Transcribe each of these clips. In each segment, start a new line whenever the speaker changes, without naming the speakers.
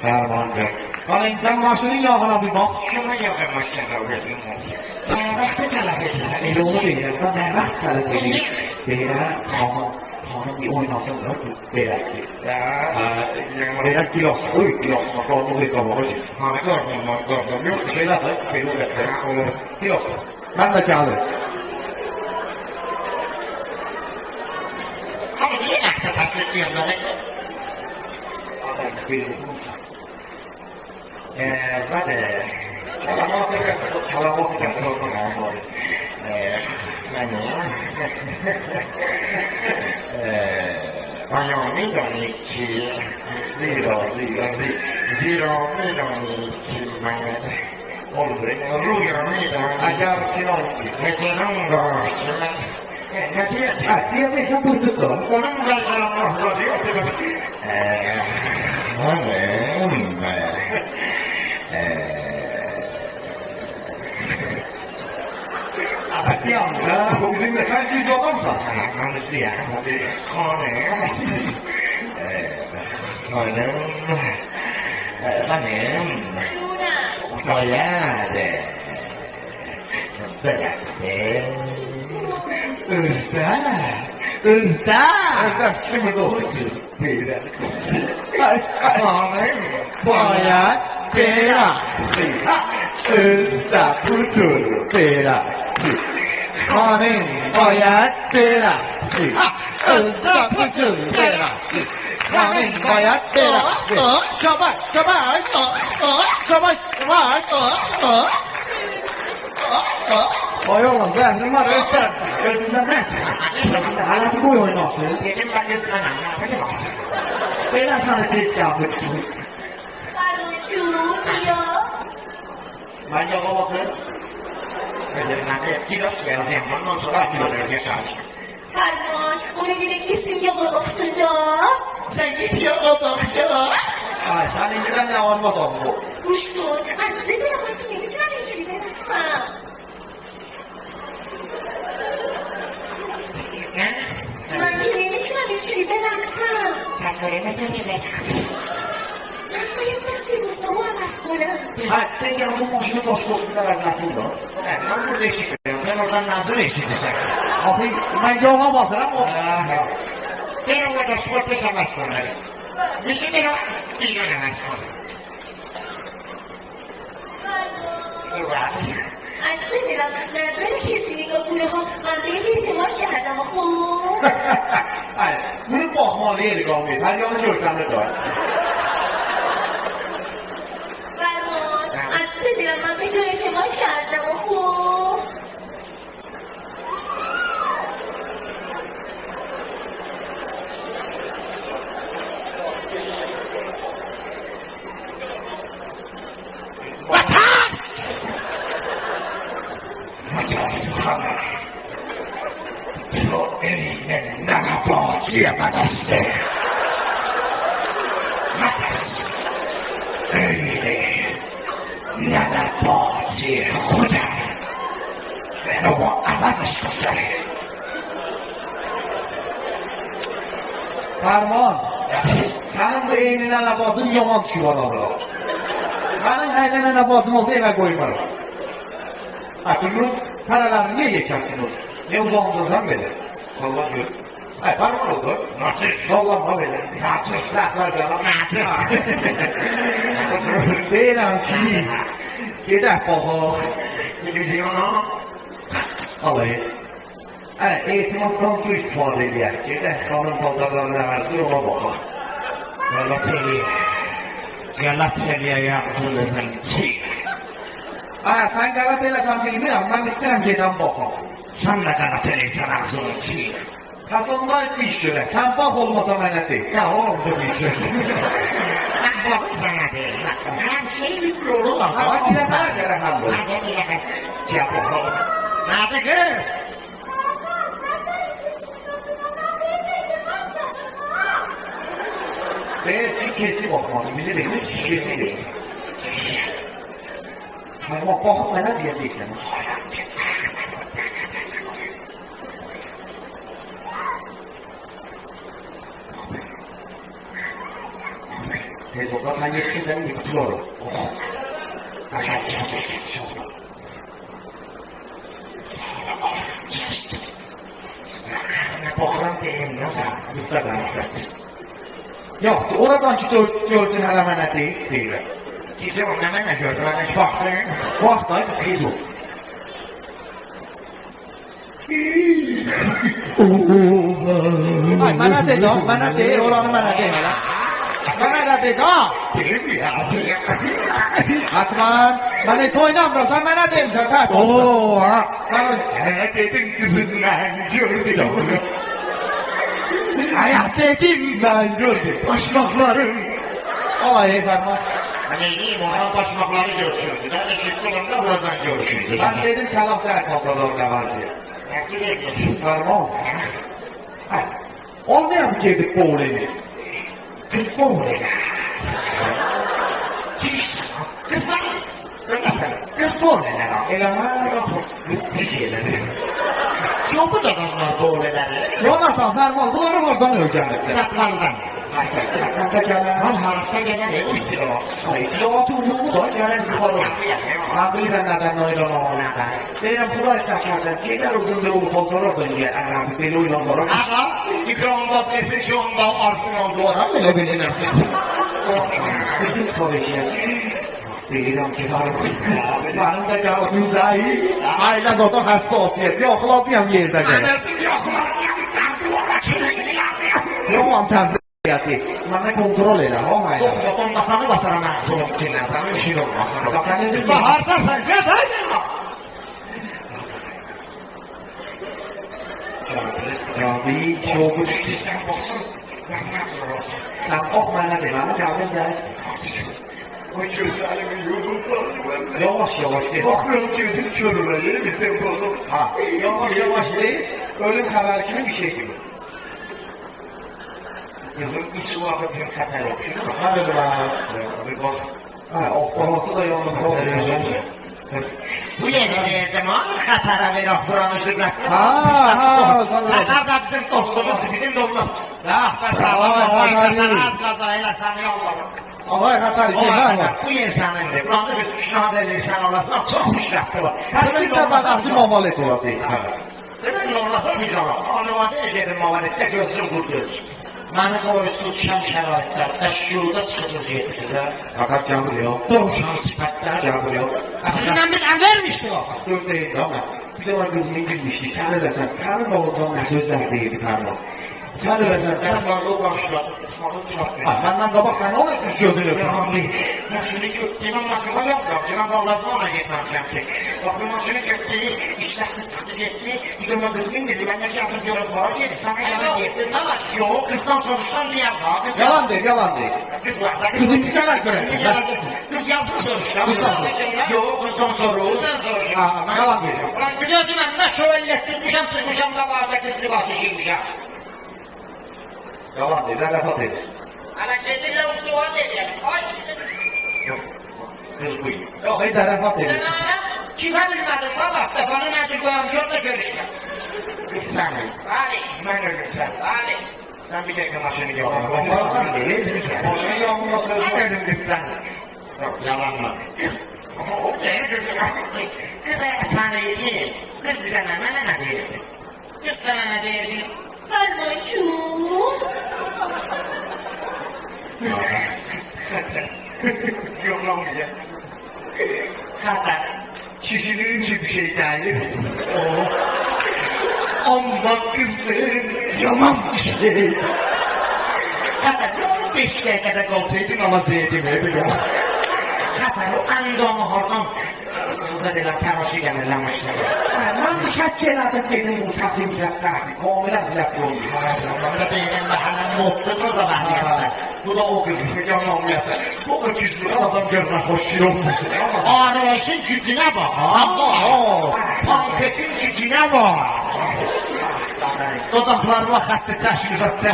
فرمانده حالا sen maşının yağına bir bak.
Şuna yakın maşına verdim. Vaxtı tələf edirsən.
Elə onu deyirəm, ben nə vaxt tələb edeyim. Deyirəm, hanım bir oynasın da, beləsi. Deyirəm, gilasına qalmığı qabağı ki.
Hanı qarmım, yox.
Şeylə də, belə olur. Gilas, mən də gəlir.
Hanı niyə nəqsə təşrik yerləri?
Adaydı, belə olursan.
Zaten
Kalamak gelsin ondan.
Bayağı میدانی که
زیرا
میدانی که من روی میدانی
اگر سینامتی
مثلا داشت من
دیگه ایسان بوزد دارم
onun belgelerine hazırlıyor
Yalnızca bu bizimle sen çiz adamsan.
Anlaştı ya. Hanım. Bayağı bıraksın.
Özde.
Özde
Şimdi doğrusu. Böyle.
Hanım.
Bayağı bıraksın. Özde kutur bıraksın. Hanım bayağı bıraksın. Özde kutur bıraksın. Hanım bayağı bıraksın. Şabaş. Ay oğlum zəhrim var ötər. Gözündən nə çıxsın? Gözündə hələ bir qoy oynasın.
Benim belgesine ne bak.
Belə sana tez cavab etdim. Mən yağa baxır.
Kilos vereceğim. Ondan sonra kilo vereceğim.
Ferman, o ne demek kesin yalan aslında.
Sen git yağa bak ya.
Ay sən indidən nə arvad oldu?
Kuştun, aslında de yapmak ne güzel bir şey ben aslında. Ben kendime güzel bir şey ben aslında.
Sen göremedin mi?
Ben bayılmak bir musamman aslında.
Ha, tek yazın başını boş qoxsular əzəsində.
Ben burada eşitmiyorum. Sen oradan nazır eşitirsen.
Abi, mən yağa baxıram o.
Ben orada sportu savaş konuları. Bizim bir oynamaz konu.
Aslında nazar kesinlikle bunu ben bir itimat kerdem خوب.
Ay, bunu baxmalı yeri qalmayıb. Hər yanı görsən də var.
فرمان، aslında ben bir itimat kerdem خوب.
تو eline nanabaciye manastı. Matas. Öyle nanabaciye huda. Ben o avazış tutarım.
Fərman, sənin bu eyninə nəbatın yaman düşüb adamına. Mənim əynənə nəbatım olsa evə qoymaram. Ha, bunun paralarini niyə yekərdiniz? Ne uzandırsan belə? Salla gör. Ay, parman oldu.
Nasıl?
Sallama belə.
Nasıl?
Ləhlər canım.
Nasıl?
Deyirəm ki, gedək baxaq.
Gidiyor ona.
Alayı. Etimaddan su istifadə edək. Gedək qanun pazarlarına əvəzdir, ona baxaq.
Galateriya yaxşılısın ki.
Sən qələt eləsən bilmirəm, mən istəyirəm gedən baxaq.
Sen de Galateriya yaxşılısın ki.
Kasanda bir iş görək, sən bax olmasa mənə deyil.
Ya oldu bir söz. Ben bak sana değil. Her şey bir yolu var.
Ama bir dəfə gərək həm bu.
Hadi bir dakika. Yapalım. Hadi kız.
Belki kesi baxması, bizi deyil, kesi deyil. Amma baxıb mənə deyəcəksən. Tez ol, sen yetişinden yıkıtıl olur.
Aşağı çıkasın. Şurada. Sana çıkasın. Sana bakıram deyim, nasıl?
Mutlaka mutlaka. Yok, oradan ki gördün hələ mənə deyirəm.
Gizem o, nə mənə gördü, mənə heç baxdın.
Vaxt da tez ol. Ay, mənə dedi, mənə deyir, oranı mənə deyir hələ. Mənə də dedi, ha?
Deyim ya.
Atman, mən heç oynamıram, sən mənə deyirsən, tək olsun.
Oo, ha. Hə, dedim kızım, mən gördüm. Ayak dedim, ben gördüm. Başmaklarım.
Olay, Ferman.
Hani iyiyim, oradan başmakları görüşürdü. Ben de şirkli olanda buradan görüşürdü.
Ben dedim, Salaf der kontrolörüne var diye.
Nasıl dedim?
Ferman. Olmayan bir kedip boğulayım.
Kız boğulur. Kız var. Kız boğulur.
Eləmez.
Kız pişiyeleri. Yok bu da adamlar boğulurları.
Yonasan Ferman, bunları oradan öğrenirsin.
Saklandan.
Sakanda gələr.
Tam harfta gelir, bitir o.
Pilot uyumu da gələr yuxarı. Mən bilirsən nədən oynan oğlan. Deyirəm, pula işləkərdən, gedər uzun yolu kontrol dönüyə, ərəbi, belə oynanlara.
Ağa, mikronda, televizyonda, arsenalda adam belə bilinirsiz.
Bizim soruyor. Deyirəm ki, mənim də gəlib müzəyi, ailə zoda həssasiyyət, yoxladıyam yerdə gəlir. Yoxlam tərbiyəti, mənə kontrol elə, o ailə.
Ondasanı basara məxsulun içindən, sana bir şey olmasın.
Sən necə
Bahardasan, gəl, haydi.
Gəldi, şoğu düşdü. Sən ox mənə de, mənə gəldim zəif.
O gözlerimi yumurtladım.
Yavaş yavaş de.
Bakıyorum gözüm körüme, bir tempoda.
Ha, yavaş yavaş de, ölüm xəbəri kimi bir şey gibi.
Kızım iç vakit bir xəbər yok.
Hadi bir bak. Ha, oxlaması da yalnız olmayacaq.
Bu yerlerde mi? Xətərə verək buranı zübət.
Ha, sana.
Xətər də bizim dostumuz, bizim dostumuz. Rəhbər sağlam, xətər az qaza elə səni yollarım.
Ağay xətar ki, mən var.
Bu yer sənindir. Buranı biz pişnahad edirsən olasın, çox pişrəfli var.
Sən biz də baxaqçı mavalet olacaq.
Demək olasın biz olam. Anıvadə egerin mavalətdə gözünü qurduyoruz. Məni qoyursuz şən şəraitlərdə şurada çıxısız yetisiz, hə?
Fakat gəlir yox.
Doğuşan sifətlər.
Gəlir yox.
Sizdən biz əmvermişdik o.
Göz deyildi ama bir de var kızımın girmişdi. Sen de sen, senin oğlundan ne sözler değildi pardon. Sen de sen,
Əsmarlı başladı. Əsmarlı çıxartdı.
benden kabak sen onu etmiş gözünü öpün.
Maşını köktüğünü maşına yapmıyor. Cenab-ı Allah'ın ona gitmeyeceğim ki. Bak bu maşını köktüğü, işlekli sıkı gitti. Bir de o kızgın dedi. Ben de yardımcı olup para geldi. Sana yalan diye. Yok kızdan soruşsan bir yer daha. Kız
Yalan değil, yalan değil.
Kız var da.
Kızın bir kere göre.
Kız yansın soruşlar.
Kızdan soruş.
Yok kızdan soruş.
Yalan değil.
Ulan gözüm önüne şövallet tutmuşam, çıkmışam da varsa kız libası giymişam.
Yalan değil, zarafat değil.
Ana kedinle ustuva dedim. Ay
Yok, kız bu iyi. Yok, hiç zarafat değil.
sen ana kime bilmedim baba. Defanı nedir koymuş orada görüşmez.
Kız senin.
Hadi.
Ben öyle sen.
Hadi.
Sen bir dakika maşını gel.
Onlardan değil. Boşuna yağmurla söz
Ne
var.
dedim kız sen? Yok yalanla. Ama o değil gözüm. Kız sana iyi. Kız bize ne değil.
Kız sana ne derdi?
Fermancığım.
Yok lan bu ya. Hatta kişilerin bir şey değil. Ama kızın yaman bir şey. Hatta 5 dakikada kalsaydın alacaktım hep yok. Hatta o andonu hordan kızı delen teraşı gelirlemişler.
Ben müşakkil adım dedim bu satayım zaten. Komiler bile koyuyor.
Bana değilim mahallen mutlu kız abadiyası. Bu da o kızın yamanlıyatı. Bu öküzlük adam görme hoşuyormuş. Arayışın gücüne bak. Pampetin gücüne bak. Dodaklarıma xətti çəşk uzatsa.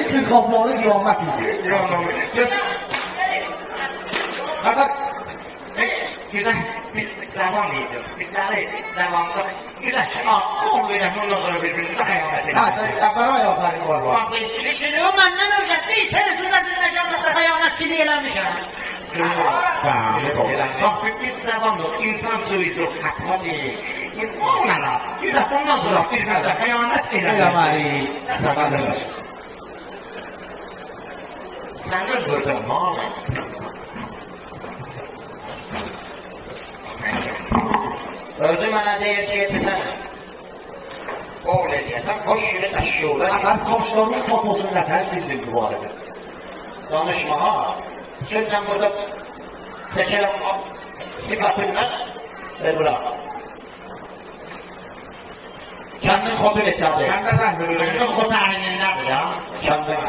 Sırkapları kıyamet gibi.
Göz.
Fakat
Güzel. zaman idi. Bizləri zamanında güzel kol verək, ondan sonra birbirimizə xəyanət edelim.
Ha, qaray aferin var var.
Bak,
Kişini o məndən öyrətdi, istəyirsiniz Azərbaycanda xəyanətçilik eləmişəm.
bak, bir zamanında insan sürüsü xətadır. Onlara, güzel, ondan sonra birbirimizə xəyanət edelim.
Eləməli, səbədir.
Sen de gördün mü oğlum?
Özü mənə deyir ki, etmisən. Oğul eləyəsən, hoş yürü təşkiyolar.
Mən koçlarımın toposunu nəfər sildim bu arada.
Danışma ha. Şimdi ben burada çekelim sıfatından ve bırak. Kendin kodun et abi.
Mən də sən
Benim
görürüm.
kod əlinindədir ya.
Kendin.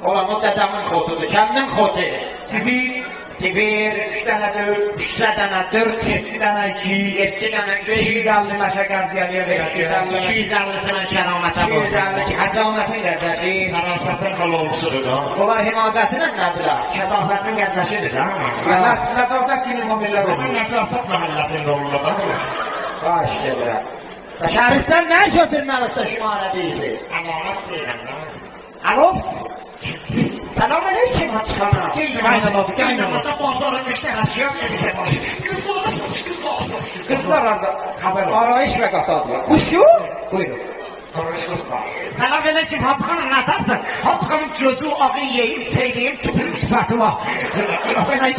Olan o dedemin kodudur. Kendin kodu.
Sivil,
Sibir,
3 dənədir,
3 dənə 4,
7 dənə 2,
7 dənə 5,
250 məşəqqənciyyəliyə verəcək.
250 tane kəramətə
252 həcamətin qədəşi.
Fərasətin kololsudur da.
Onlar himadətinin nədirlər?
Kəsafətin qədəşidir da.
Lətavzət kimi mobillər
Bunun
olur.
nəfəsət məhəlləsində olur da.
Baş deyirlər. Şəhristan nə jurnalistdə şümarə deyirsiniz?
Əmanət deyirəm da.
Alo? Salam aleyküm haçxana.
Qaynanadı, qaynanadı.
Qaynamada bazarın işləşiyor ya bizə baş. Qızlara satış, qızlara satış.
Kızlar orada
Haber var.
arayış və qatadılar. Kuş yok?
Buyurun.
Salam aleyküm Hacıxanım, nə tapsın? Hacıxanım gözü ağı yeyib, seyləyib, tüpürüm sifəti var. Belə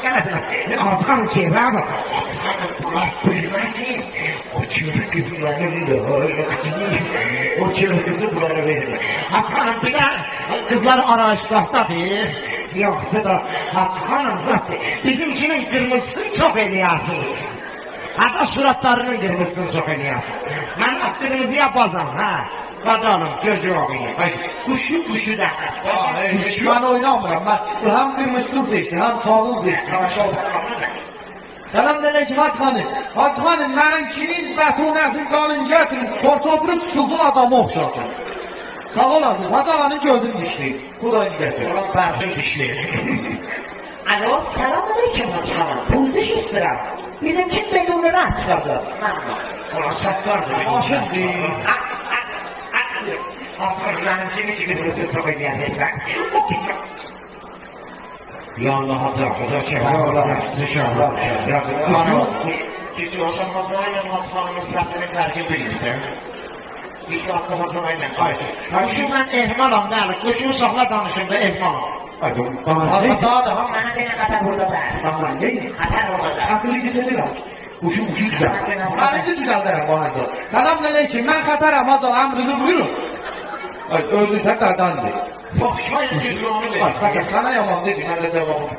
gələsilər. Hacıxanım ki, bəli. Hacıxanım, bunlar bilməsin. O kör qızlarındır. O kör qızı bunlara verir. Hacıxanım, bir də qızlar arayışlardadır. Yoxsa da Hacıxanım, zaten bizimkinin qırmızısını çox eləyərsiniz. Hatta suratlarının kırmızısını çok eləyəsin. Mən qırmızıya bazam, ha. Qadalım, gözü oğuyum. Kuşu da.
Mən oynamıram. Mən həm qırmızısını seçdi, həm sağın seçdi. Salam aleyküm Hacıxanım. Hacıxanım, mənimkinin bətunəsini qalın gətirin, korçopunu tutulsun adamı oxşasın. Sağ olasınız, Hacıxanım gözüm dişli. Bu da indi gətir.
Ulan bərdin dişleri.
Alo, salam aleyküm haçxana. Pulduş istirəm. Bizimkin belunları açıqladınız.
Ulan şaplardır.
Aşındır.
Hafızlarım kimi burası çok eləyəsən. Ya Allah hazır çeker. Sıçarlar. Ya kuşu. Kişi olsan hazırlayla Hacıxanımın səsini fərqi bilirsən. Bir saatlı Hacıxanımla qayısı. Kuşu mən ehmalam, bəli. Kuşu saxla danışımda ehmalam.
Ay, bana ne?
Hata da mənə deyən qatar burada da.
Bana ne?
Qatar orada.
Akıllı güzeldir abi. Kuşum güzel. Ben de düzeltirim bana da. Salam aleyküm, ben Katar'ım, hadi emrinizi buyurun. Ay, özün Katar'dandı.
Foxşay sözünü
Ay,
ver.
fakat sana yaman dedim, ben de devamım.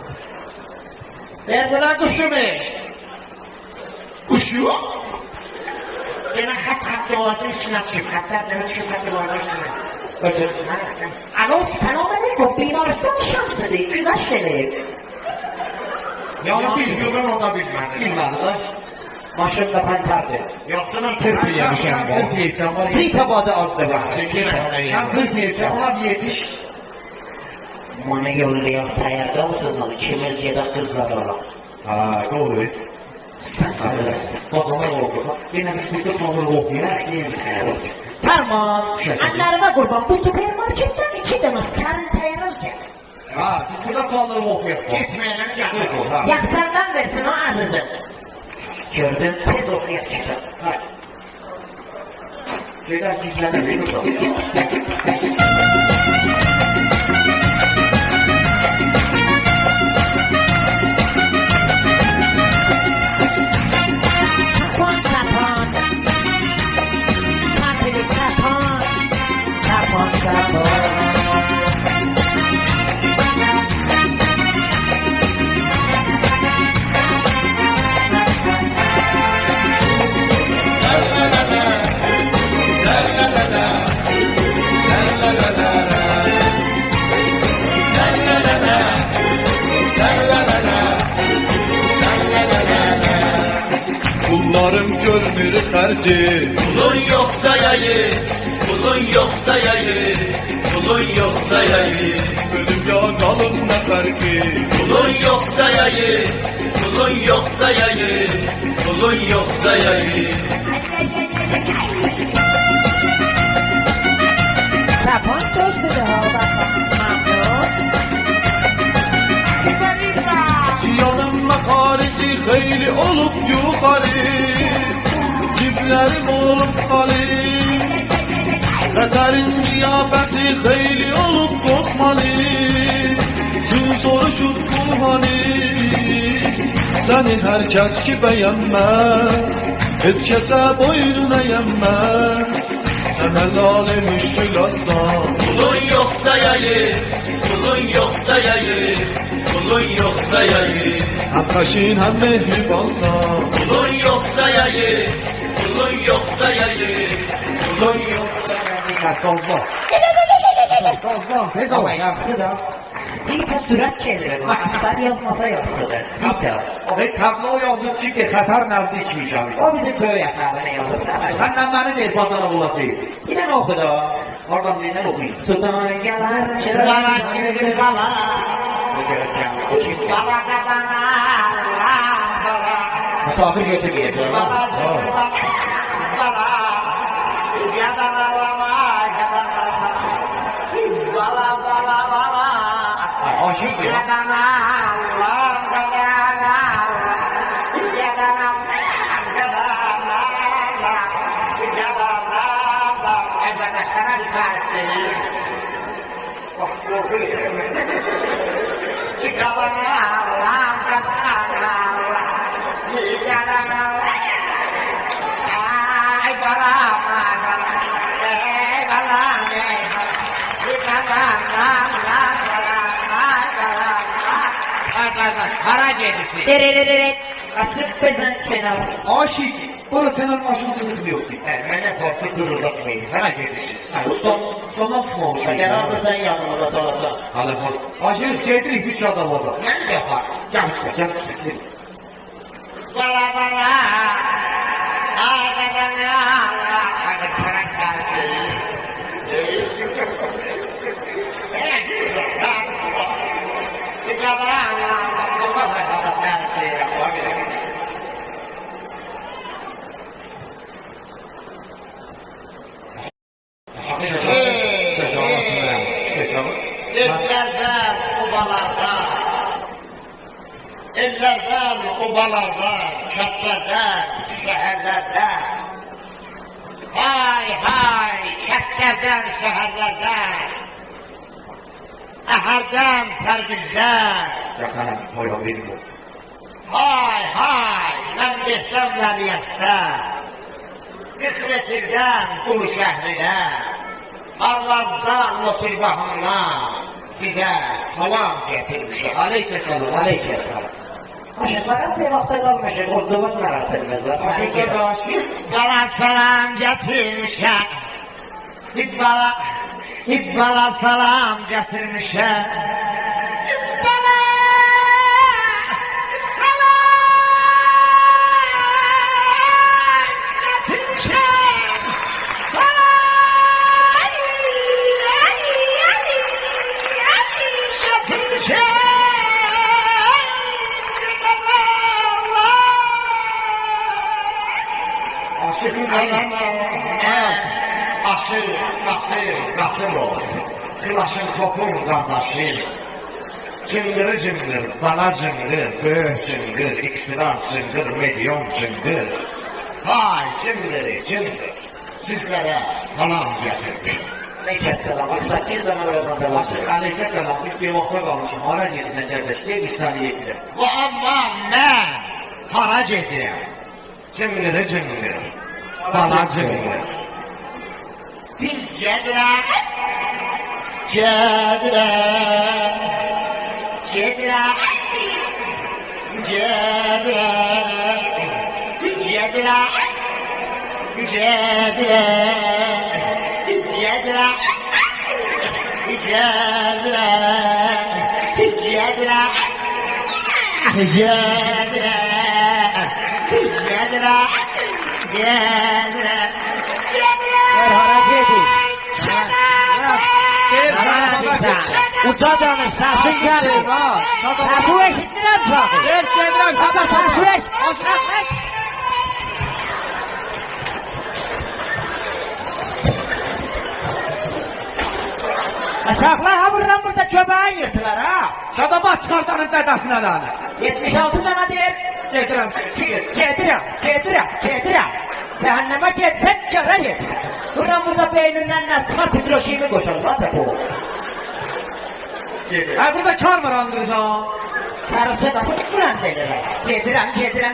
Ver buna kuşumu.
Kuşu? Yine hat doğardım içine çık. Hatlar demek şu hat doğardım içine.
Bakın.
Alo, salam aleyküm. Bimaristan şansıdır. Güzel şeyler.
Ya bilmiyorum o da bilmedi.
Bilmedi da.
Maşında panserdir.
Yoksa ben tırpı yemişim bu.
Tırp yiyeceğim var.
Bir tabağı az da var.
Sen tırp yiyeceğim, ona bir yetiş.
Bana yollayan tayarda mısınız? İkimiz ya da kızlar olalım.
Ha, doğru.
Sen bilirsin.
O zaman oldu. Yine biz burada sonra okuyor.
Tamam. Anlarıma kurban bu süpermarketten 2 tane sarı tayar alacak.
Ha, biz burada sonra okuyor.
Gitmeyelim canım.
Ha.
Yaksandan versin o azizim. Gördün tez okuyacak.
Hadi. Şeyler gizlenir.
Tapan tapan. Tapili tapan. Tapan tapan.
Kullarım görmür xərci.
Pulun yoksa yayı, pulun yoksa yayı, pulun yoksa yayı.
Ölüm ya qalın nə fərqi?
Pulun yoxsa yayı, pulun yoxsa yayı, pulun yoxsa yayı.
Sapan söz dedi ha
Yanımda xarici xeyli olub yuxarı, ciblərim olub xali. Xətərin qiyafəsi xeyli olub qorxmalı, Çün soruşub qulhanı. Səni hər kəs ki bəyənməz, heç kəsə boynun əyənməz. Sənə lalə müşkül aslan.
Pulun yoxsa yayı, pulun yoxsa yayı, pulun yoxsa yayı.
Həm xəşin, həm mehribansan.
Pulun yoxsa yayı, pulun yoxsa yayı, pulun yoxsa yayı.
Gazla. Gazla. Tez ol.
Ama yapısı da Sita sürat çevirir. Aksar yazmasa yapısıdır. Sita.
Tablo yazıb ki, xətar nəzdikmiş abi.
O bizim köy yaxlarına yazıb.
Səndən məni deyir, bazara bulasıydı.
Bir tane okudu.
Oradan nedən oxuyayım?
Sudan gələr çırar.
Bala kimdir bala? Bala qadana, bala.
Misafir götürmeyecek.
Bala kimdir bala? Bala. Yadana lama, yadana lama. Bala bala bala.
Aşık ya.
Yadana lam, yadana lam. Yadana lam, yadana lam. Yadana lam. Arkadaşlara bir tanesi. Bak korkuyor. Yadana lam, yadana lam. Yadana lam. Ay bala bala. Ay bala ne. Yadana lam, arkadaş harac edisi.
Dererereret. Asıp bezen senar.
Aşık. Böyle senin başın sızık yoktu.
Mənə forsu dururlatmayın. Harac edisi.
Ustam, sondan tutmamış.
Eğer aldı sen yanımda sorarsan.
Hala bak. Aşık getirik bir şada var da.
Mən də yapar.
Gel usta, gel usta.
Bala bala. Ay kadana Allah. Hadi karak kalsın. Bir kadana Allah. Ellerden, obalardan, ellerden, obalardan, kentlerden, şehirlerden, hay hay, kentlerden, şehirlerden, Əhrdən, Tərbizdən,
Ya sana toyla benim o.
hay hay, mən desəm Vəliyəstdən, İxretirdən, Qulu şəhridən, Arvazdan, Notirbahından, sizə salam getirmişəm.
Aleykümselam.
Aleykümselam. Aşıklara bir vakta kalmışız. Ozduvuz merasimiz var.
Aşık ya da aşık.
Bana salam getirmişəm. İbbala salam getirmişəm. İbbala salam getirmişəm. Salam getirmişəm.
Aşıkın
Qasım olsun. Kılaşın kopun qardaşı. Cıngırı cıngır, bana cıngır, böyük cıngır, iksirar cıngır, milyon cıngır. Hay cıngırı cıngır. Sizlere salam getirmiş.
Aleykümselam. Bak 8 tane birazdan selam.
Aşık aleykümselam. Biz bir vakta kalmışım. Hara gelirsen kardeş. Ne bir saniye gidelim.
Bu amma mən harac edirəm. Cıngırı cıngır, bana cıngır. Gedirəm, gedirəm, gedirəm, gedirəm, gedirəm, gedirəm, gedirəm, gedirəm, gedirəm, gedirəm, gedirəm,
Ver harac edin.
Gel.
danışsan. Uca danışsan, süngəli. Səsu eşitmirəm uşağı.
Gedirəm,
Səsu eşitmirəm. Uşaqlar ha buradan burada köbəyin yırtılar ha.
Şadabat çıxartanın dədəsinə lənə.
76 dana deyir.
Gedirəm,
Gedirəm. Cəhənnəmə getsən görə yetsin. Burada beynindən nə çıxar Petroşimi qoşarlar da bu.
Burada kar var andırıza.
Sarısı da tutmuran deyirlər. Gedirəm,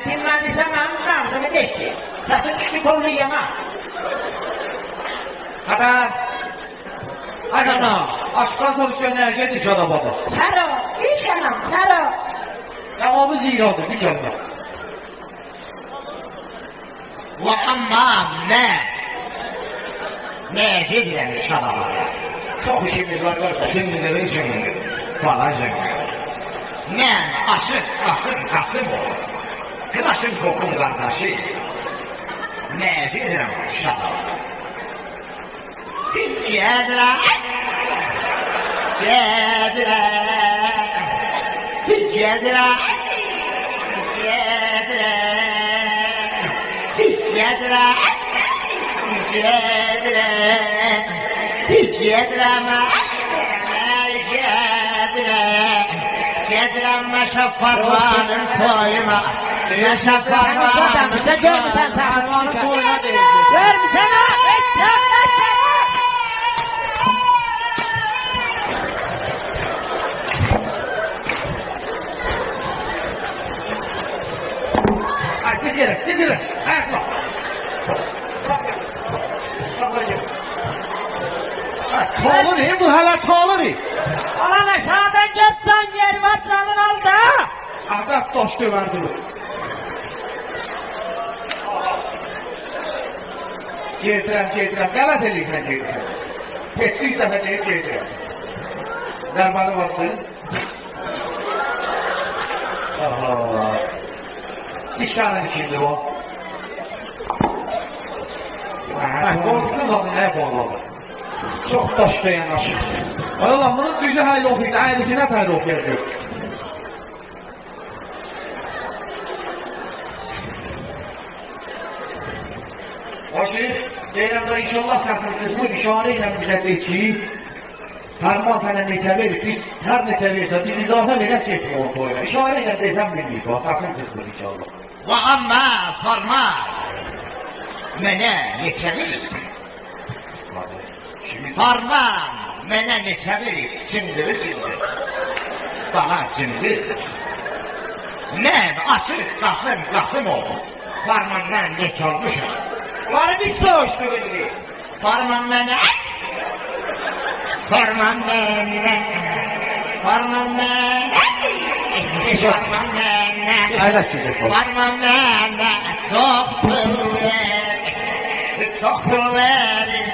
dinləndirsən mənim namzımı deşdi. Səsin düşdü qolunu yema.
Xətər. Ay xanım, aşkdan soruşuyor nəyə gedir Şadabada?
Saro, iş anam, Saro.
Cavabı ziradır, bir kəlmə.
Və amma mən nəyə gedirəm Şadabada?
Çox işimiz var qardaş.
Zınqırı zınqır, bala zınqır. Mən aşıq Qasım olur. Qıdaşın kokun qardaşı. Nəyə gedirəm Şadabada? Gedirəm. Gedirəm Məşə Farmanın toyuna. Məşə Farmanın toyuna deyirdi.
Görmüsən ha?
Didirəm. Ayaqla. Çalır, bu hələ çalır.
Alan aşağıdan geçsen yerime canın aldı.
Azad daş dövərdi. Gedirəm. Qələt eləyirsən gedirsən. 700 dəfə deyib gedirəm. Zərbanı vardı. Aha. İşlərin içində o. Qorxusuz adı nəyə bağladı?
Çok başlayan aşıktır.
Ay Allah, bunun düzü hayli oxuydu, ayrısına hayli oxuyacaq. O şey, deyirəm da inşallah səsiniz bu işarə ilə bizə deyir ki, Fərman sənə neçə verir, biz hər neçə verirsə, biz izafə verək getmir o toyuna. İşarə ilə desəm bildik, o səsin çıxmır inşallah.
Və amma Farman mənə neçə verir? Farman mənə neçə verir? Cındır. Bana cındır. Mən aşıq Qasımov. Farmandan neçə olmuşam?
Var bir soğuştu bildi.
Farman mənə çok pul verir.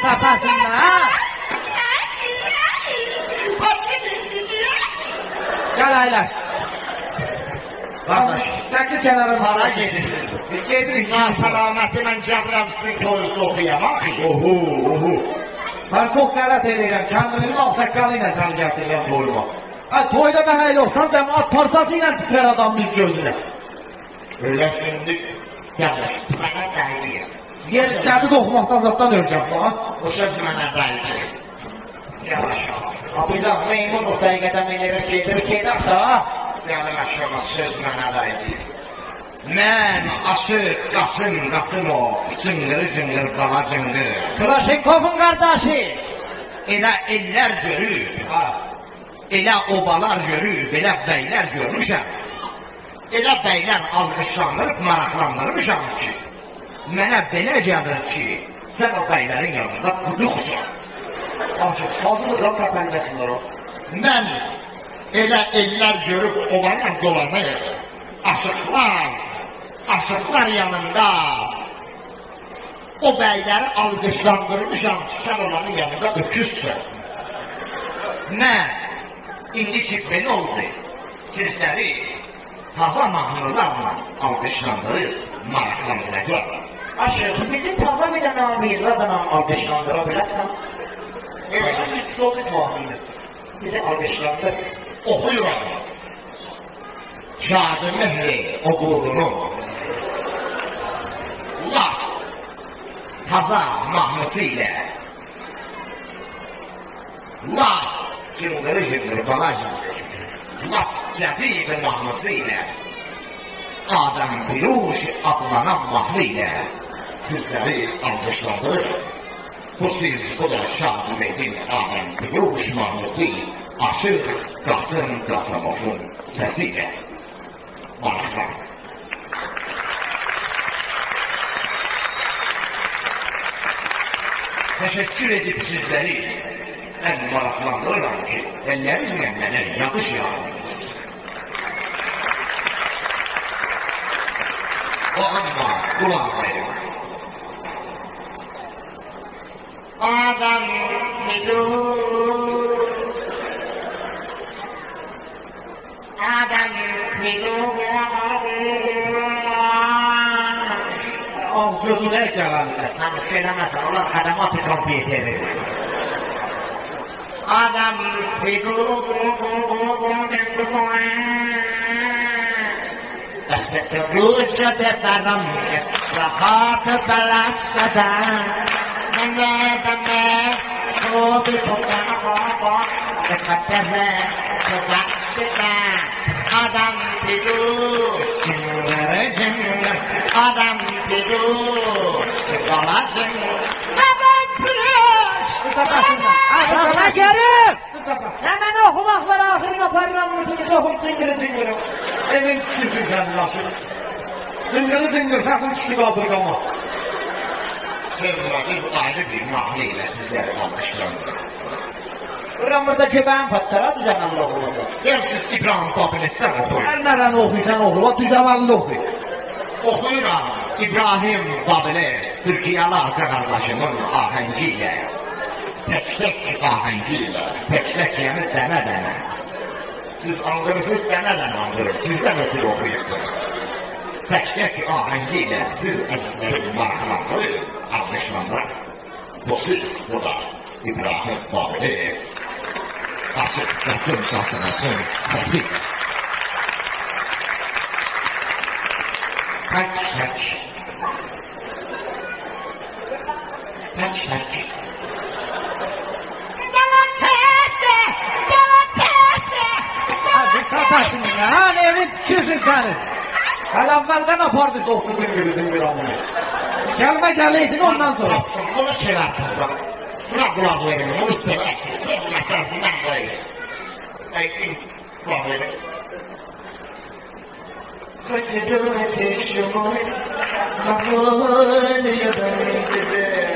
Kafasından.
Gəl əyləş.
Qardaş,
Çəkil kənara
hara gedirsiniz?
Biz gedirik.
Nasalaməti mən gəlirəm sizin toyunuzda oxuyamam ki.
Oho. Mən çox qələt edirəm. Kəndimizin ağsaqqalı ilə səni gətirirəm toyuma. Toyda da hayli olsan, cəmaat parçası ilə tüpər adam biz gözünə.
Öyle şimdi yanlış. Bana dayılıyor.
Yer cədi doğmaqdan zatdan öləcəm.
O söz bana dayılıyor. Yavaş ol.
Abizam meymun o dəqiqədə mənlərə gedir da.
Yavaş ol. Söz bana dayılıyor. Mən aşıq Qasımov. Cıngır qala cıngır.
Klaşenkov'un kardeşi.
Elə eller görür. Elə obalar görür. Belə bəylər görmüşəm. Elə bəylər alqışlanırıb, maraqlandırmışam ki, mənə belə gəlir ki, sən o bəylərin yanında quduqsun.
Aşıq, sazını bırak təpəlməsinlər o.
Mən elə eller görüb obalar dolanır, aşıqlar yanında o bəyləri alqışlandırmışam ki, sən onların yanında öküzsün. Mən indi ki, belə oldu, sizləri taza mahnılarla alqışlandırır, maraqlandıracaq.
Aşık, bizi taza bir de namizadına alkışlandırabilirsen.
Evet, çok tuhafıydı.
Bizi alkışlandır.
Okuyuram. Şadı mehri okulunu. Laf. Taza mahnısı ile. Laf. Cıngırı cıngırı bala cıngır. Laf cədid mahnısı ile. Adem Piruş adlanan mahnı ile. Sizleri alkışlandırır. Bu siz bu da Şadı Bey'in Adem Piruş mahnısı. Aşık Qasım Qasımov'un sesiyle. Maraqlar. Teşekkür edip sizleri en maraqlandırıram ki, ellerinizle mənə yaxış yardınız. O amma qulaq verin. Adam Piruş Adam
Ağız gözünə gələrsə.
Sen söylemezsen onlar xədəmat kompüteri. Adam استقلوش بفرم اصلاحات بلد شدن نمیدمه خوبی بودن بابا به خاطر بلد شدن آدم پیروز جنگر جنگر آدم پیروز بلد جنگر آدم پیروز
Sana Kerim! Sen beni okumak var ahirine parlammışsınız okup zingiri zingiri.
Evin kişisin sen nasıl? Zıngırı zıngır sesin düştü kaldırgama.
Sırlarınız ayrı bir mahnı ile sizlere almışlardır.
Buram burada köpeğin patlara düzenli okulası.
Yersiz İbrahim Papilistler okuyun.
Əllərən oxuysan oxu, düzəvəlli oxuy.
Okuyuram İbrahim Babiles, Türkiye'ler kardeşimin ahengiyle. Tek ahengiyle, tek yani deme. Siz andırırsınız, deme andırır. Sizden ötürü okuyup. Tek ahengiyle siz esnerin maraqlandırır, anlaşılanlar. Bu siz, bu da İbrahim Babiles. Aşık Qasım Qasımov'un sesi. Tek.
Tatasın ya, hani evin kişisin senin. Hələ əvvəldən apardı soğudu zıngırı zıngır amını. Gəlmə gələydin ondan sonra.
Bunu seversiniz bak. Buna kulak verin, bunu seversiniz. Sevmezseniz ben koyayım. Kulak verin. Kaçırdı ateşimi, mahvul yadım gibi.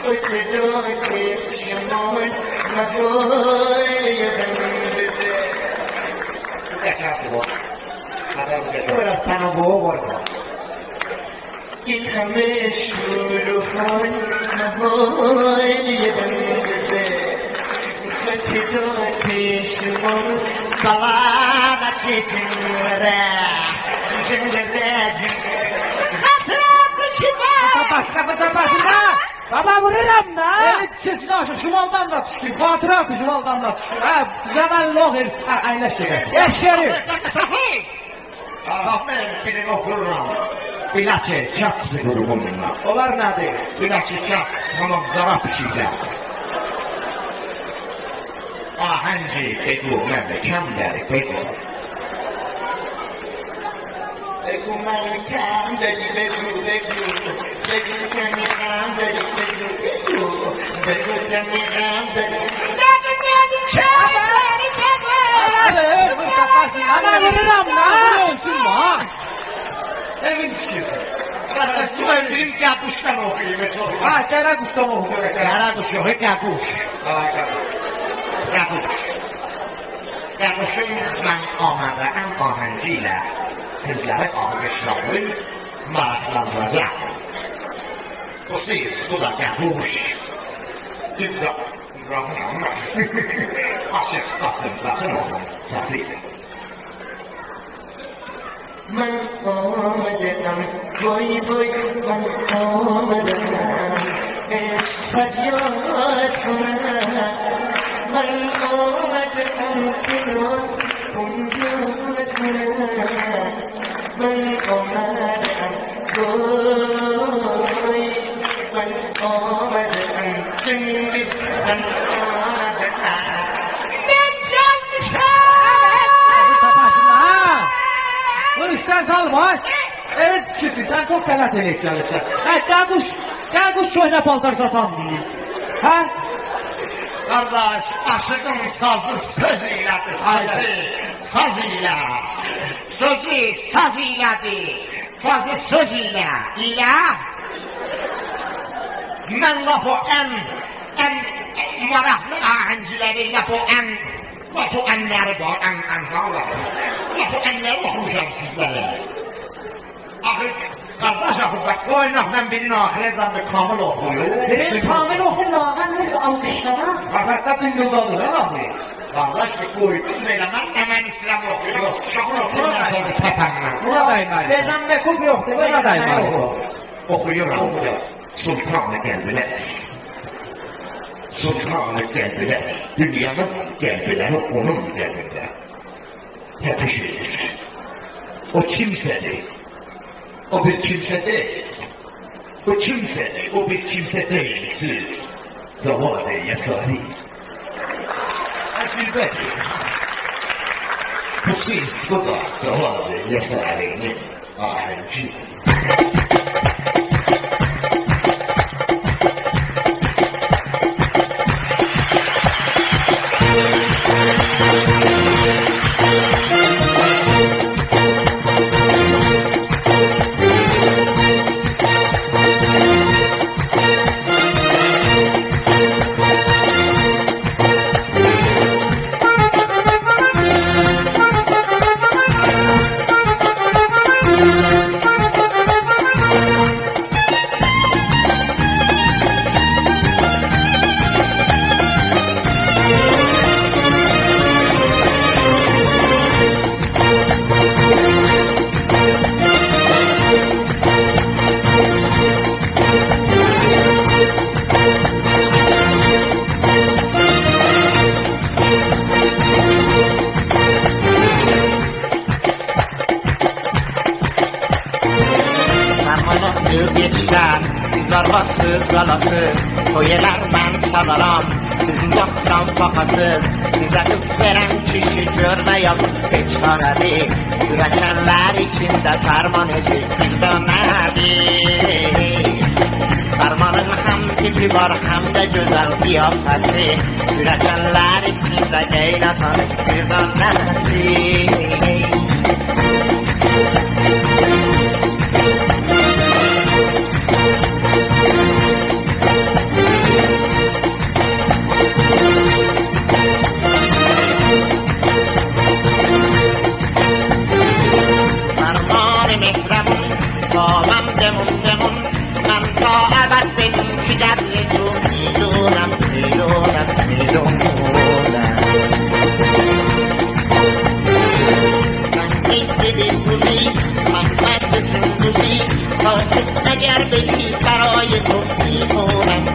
Kaçırdı ateşimi, mahvul yadım gibi. Yaşattı bu.
Biraz bana boğu var.
İlhamı şuruhun mahvul yadım gibi. Kaçırdı ateşimi, kalada keçimlere. Cimgede cimgede.
Tapasın da.
Baba vururum da.
Evin kişisini aşık, şumaldan da düştün. Fatırı atı şumaldan da düştün. Ha, düzəvəlli oxuyur. Ha, əyləş gəlir.
Yaş Kerim.
Ahmet birini okurum. Bilaki çat sıkırımınla.
Onlar nedir?
Bilaki çat hanım dara pişikler. Ahenci begu memleken beri begu. Begu memleken beri begu begu. Begu memleken beri begu begu. Begu memleken beri
Baba vururum da.
Ölsün ha. Evin kişisi.
Kardeş bu evlerin kakuştan okuyayım çok.
Ha, qərə quşdan oxuyur.
Karakuş yok, kakuş.
Ay, qardaş.
Kakuş. Kakuşun ben amadığım ahenciyle sizlere alkışlarım, maraqlandıracağım. Bu siz, bu da kakuş. İbrahim Aşık Qasım Qasımov'un sesiyle. من آمدم وای وای من آمدم عشق فریاد کنم من آمدم که راز بنیاد کنم من آمدم وای من آمدم چنگی من آمدم
Dur işten salma. Evet kişisin sen çok kanat elek gelirsen. Evet gel kuş köhne paltar satan değil. Ha?
Kardeş, aşıkın sazı söz eylədir, saz ilə. Sözü saz ilədir, sazı söz ilə. Mən laf o ən maraqlı ahəngciləri, laf o ənləri var, ənhalar. Laf o ənləri oxumuşam sizlərə. Axı, qardaş axı, bak, oynaq, mən birinin ahirə zandı kamil oxuyur.
Birin kamil oxum lağan nəsə alqışlara.
Kasakta çıngıldadı lan abi.
Qardaş, bir qoyuqsuz eləməm, əmən İslam oxuyur. Yox, şahın oxuyur, mən sonra təpəməm.
Buna daymayın.
Bezən məkub yoxdur.
Buna daymayın.
Oxuyuram. Sultanı qəlbilər. Sultanı qəlbilər. Dünyanın qəlbiləri onun qəlbində. Təpiş edir. O kimsədir. O bir kimsə deyil. O kimsədir. O bir kimsə deyil. Siz zavallı yasari. Əcilbədir. Bu siz bu da zavallı yasarinin ahənci.
Qalası, toyelər mən çalaram, siz uzaqdan baxasız, sizə qız verən kişi görməyəm heç qarədir, sürəkənlər içində fərman edir bir dönədir. Fərmanın həm tipi var, həm də gözəl qiyafəti, sürəkənlər içində qeyratan bir dönədir. اگر بشی برای تو میکنم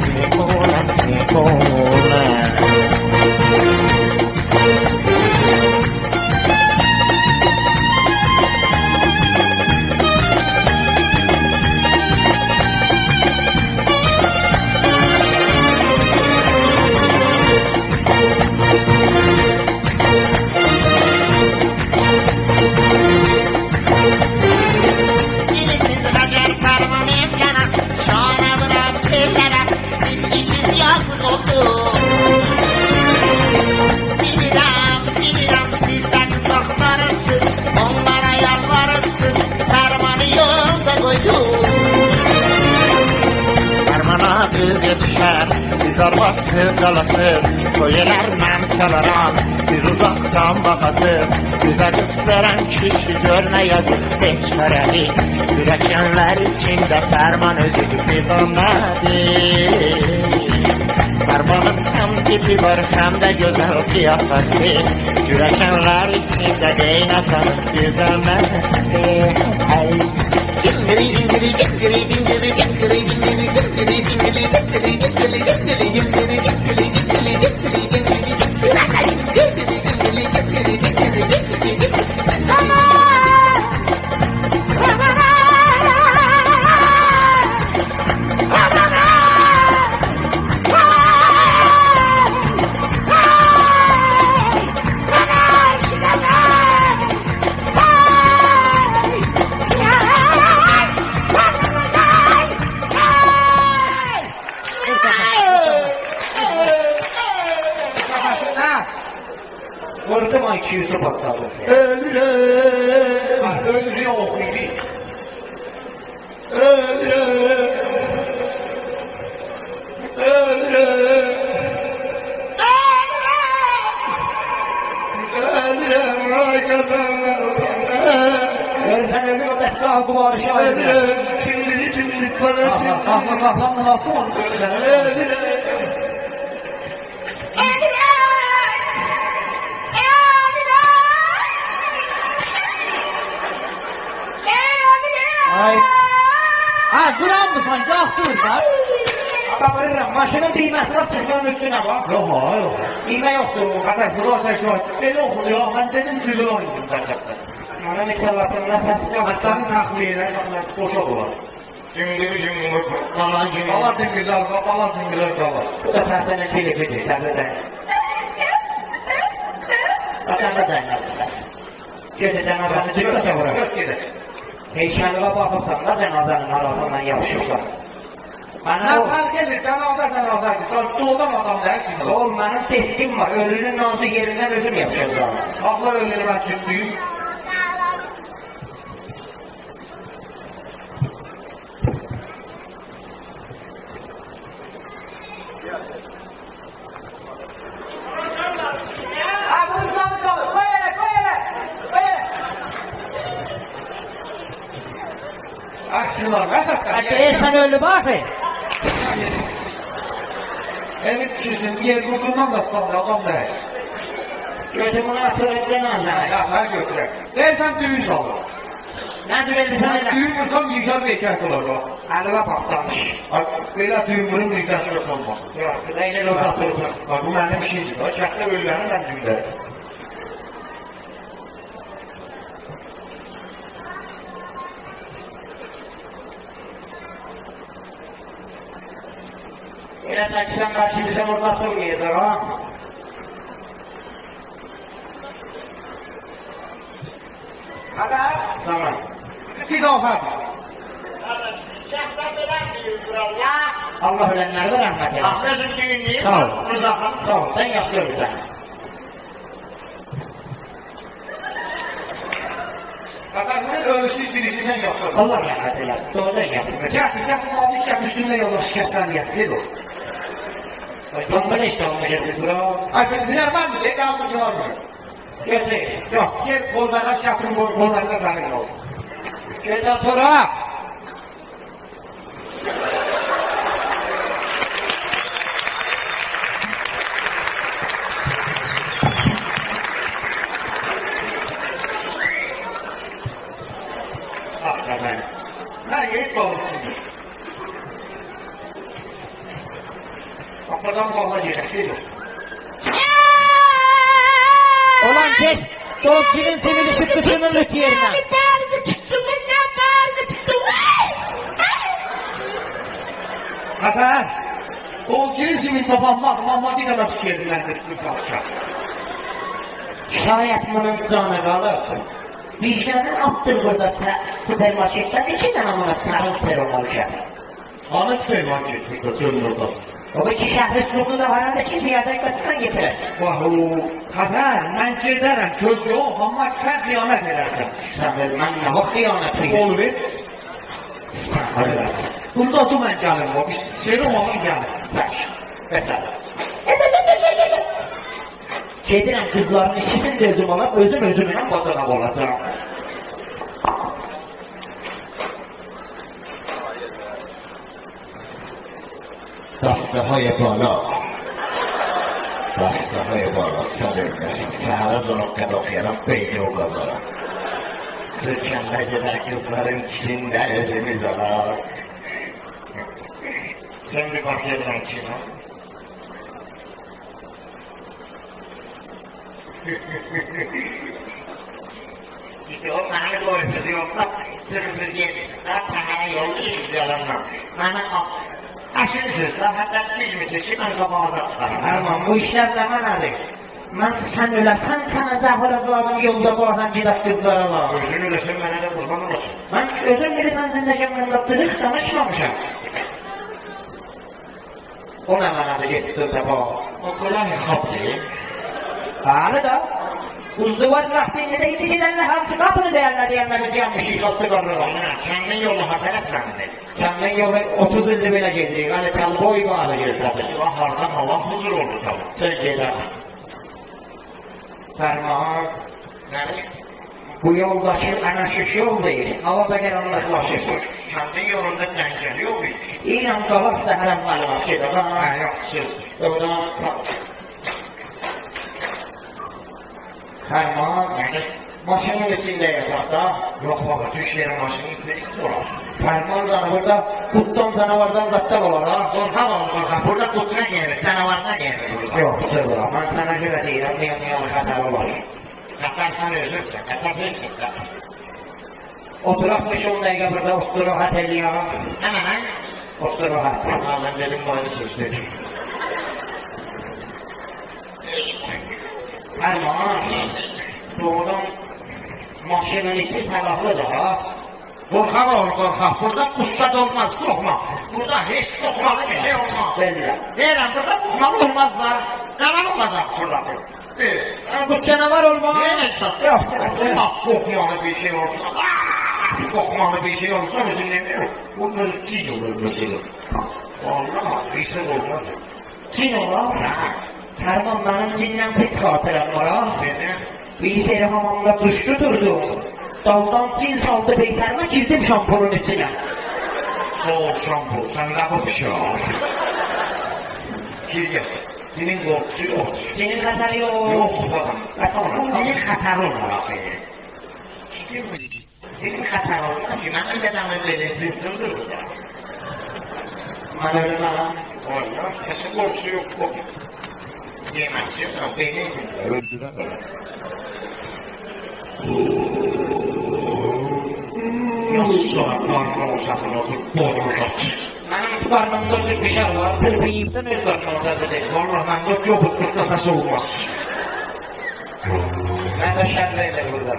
siz arvasız qalasız, toyelər mən çalaram, siz uzaqdan baxasız, sizə qız verən kişi görməyədir heç fərədi, sürəkənlər içində fərman özüdür bir dönmədir. Karbanın hem tipi var hem de güzel kıyafeti. Güreşenler içinde değil atanın güzelmesi. Cingiri cingiri cingiri cingiri cingiri cingiri cingiri cingiri cingiri cingiri cingiri cingiri cingiri
Vurdum o 200'ü patladı.
Bak ölürü okuydu.
Sen ömür o besle kuvarı şahit.
Şimdilik bana
Sahla bunu atsın onu görürsen. Ay. Ha duran mı sanki aktır da?
Bak veririm, maşının düğmesi var çıkmanın üstüne bak.
Yok ha yok.
Düğme yoktur bu.
Kardeş bu da sen şu an beni okunuyor. Ben dedim zülü oynadım kasapta.
Bana mikserlatın nefesi yok.
Hastanın takviyeler sana boşa dolar.
Cingiri cingiri bala cingiri.
Bala zingirler, bala zingirler bala.
Bu da sen telefidir, tabii. Bakan da dayanmaz bu ses. Götü cenazanı çıkırsa bırak.
Yok gidelim.
Heyşanlığa bakıpsan da cenazenin arasından yapışırsan.
Ne
Bana
fark edir? Cenaze. Doğudan adamlar çıktı.
oğlum benim teslim var. Ölünün nazı yerinden özüm yapacağız ona.
Abla ölünü ben çıktıyım. Aksınlar, kasapta.
Hadi sen öyle bak.
Evet düşürsün, yer kurduğundan da tutamıyor, adam der.
Götü bunu atılır cenazene.
Laflar götürür. Dersen düğün salır.
Nasıl verirsen
Sen
öyle.
düğün vursam yıkar bekar kılar bak.
Alıva patlamış.
Böyle düğün vurun bir taş yok olmasın.
Yok sırayla loda atılsın.
Bak bu benim şeydir. Bak çakta ölülerim ben düğünlerim.
Öyle saçsan karşı bize burada sormayacak ha.
Hadi.
Sana.
Siz afet.
Allah ölenlere rahmet eylesin.
Aslında düğünlüğü.
Sağ ol.
Rıza'nın.
Sağ ol. Sen yapıyorsun sen.
Katarının ölüsü birisinden yaptı.
Allah rahmet eylesin. Doğru yapsın.
Çaktı bazı çak üstünde yazar şikestlerini yaz. Tez ol.
Son böyle işte olmayacak biz bro.
Ay ben diler ben bile kalmışım var mı?
Götü.
Yok gel kollarına şapkın kollarına zahmet olsun.
Götü oturak.
Hakikaten. Nereye kalmışsın? Kapıdan kalma gerek tez ol.
Ulan geç. Dolçinin simili şıkkısının lüt yerine.
Katar. Olçinin simin tabanmadım ama bir kadar pis yerinlendir. Çalışacağız.
Şayet bunun canı kalır. Vicdanın attır burada süpermarketten içinden amına sarı serum olacak.
Anı süpermarket burada çölün ortası.
O iki şehri sınıfında varanda ki bir yerden kaçsan getirirsin.
Vahu. Katar ben giderim söz yok ama sen kıyamet edersin.
Sen bilmem ne o kıyameti.
Oğlu ver.
Sen ölmezsin.
Burada duman gelir o. Bir serum alın gelir.
Sen. Mesela. Gedirəm kızların ikisini de özüm alıp özümle bacana olacağım.
دسته های بالا
Bastahaya bağlasın ölmesin. Sahara zonokka dokuyanım beyni o kazara. Sırkandacıda kızların ikisinden özümüz alar. Sen bir bak yerden kino. İşte o bana doğru sözü yokla, sözsüz yemişsin. Daha yolda işsiz yalanla. Bana aşırı sözler, hatta bilmişsin, şimdi kapağıza çıkarım.
Erman, bu işler zaman abi. Ben sen ölesən, sana zahır azladım yolda boğazan gidak kızlara var.
Özün ölesin, bana da kurban olasın.
Ben özüm bilirsən zindəgəmdən dırıq danışmamışam. O ne bana da geçti de bu.
O kolay kaplı.
Bağlı da. Uzduvaç vaxtında da indi gidenler hamısı kapını değerlediyenlerimiz yanmış ikastı qarlığa.
Kendin yolu haber efendi.
Kendin yolu 30 ildir belə gedirik. Hani tal boy bağlı gelsədir.
Bahardan hava huzur oldu tabii.
Sen gedər. Ferman.
Yani
Bu yoldaşı ana şiş yol değil. Havada qaranlıqlaşır.
kendin yolunda cəngəl yok hiç.
İnan qalaq səhərəm qalmışır.
Ha yok söz.
Oradan Ferman.
Yani
Maşının içində yataq da.
yok baba düş yere maşının içine istiyorlar.
Ferman canavarda, qutdan canavardan zatlar olar ha.
Korkak ol korkak. Burada kutuna gelir, canavarına gelir burada.
Yox, çevra. Mən sənə görə deyirəm, niyə xətər olar.
Katar sen özürsen, katar nesin?
Oturaq 5-10 dəqiqə burada osturahat eləyəm.
Hemen ha?
Osturahat.
Ha ben dedim böyle söz dedim.
Ferman. Doğrudan maşının içi səlahlıdır ha.
Korkak ol korkak. Burada kutsat olmaz kokma. Burada hiç kokmalı bir şey olmaz.
Belli.
Deyirəm burada kokmalı olmaz da. Yalan olacak burada.
Bu canavar olmaz.
Niye esnaf?
Yox, çəksin.
Bak kokmalı bir şey olsa. Kokmalı bir şey olsa bizimle ne olur? Bunları çiğ olur mesela. Vallahi bir şey olmaz.
Çin olar. Ferman mənim cindən pis xatirəm var ha.
Bizim
Bir seri hamamda tuşlu durdu. Daldan cin saldı beysərmə girdim şampunun içine.
soğuk şampu, sen lafı fişar. Gir gel. Senin korkusu yok.
Cinin xətəri yox.
Yok babam.
Mesela
Senin xətarı olmaz beni. Senin xətarı olmaz ki, mən öyle adamın belensin sındırır da.
mən ölməm.
Vallahi senin korkusu yok babam. Yemezsin, o belensin. Öldüren öyle. Yoxsa qarnın ortasına oturup boğulur.
Mənim qarnımda bir fişar var. Pırpı yiyibsən öz qarnın səsidir.
Vallahi məndə köpüklükdə səsi olmaz.
Mən də şər verir burada.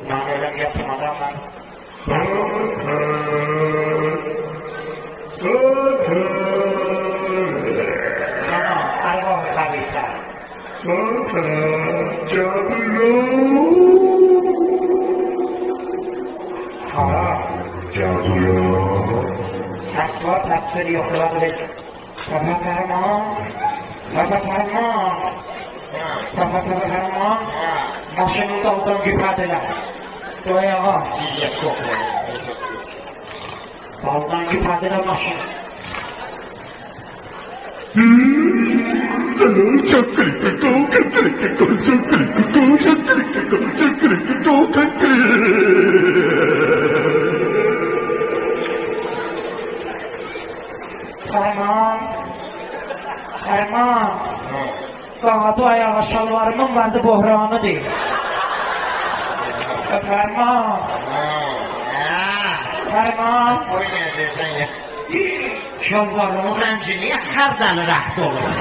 Mən ölüm yapmadan mən. Sana arvah kabisa. Səs var, təsvir yoxladır. Papa Ferman. Papa Ferman. Papa Ferman. Maşının daldan güpədilər. Doyağa. Daldan güpədilər maşın. Ferman. Ferman. Qağadı ayağa şalvarımın vəzi bohranıdır. Ferman. Ferman.
Oy ne dersen ya. Şalvarımın rənciliyə xərdalı rəxt olur.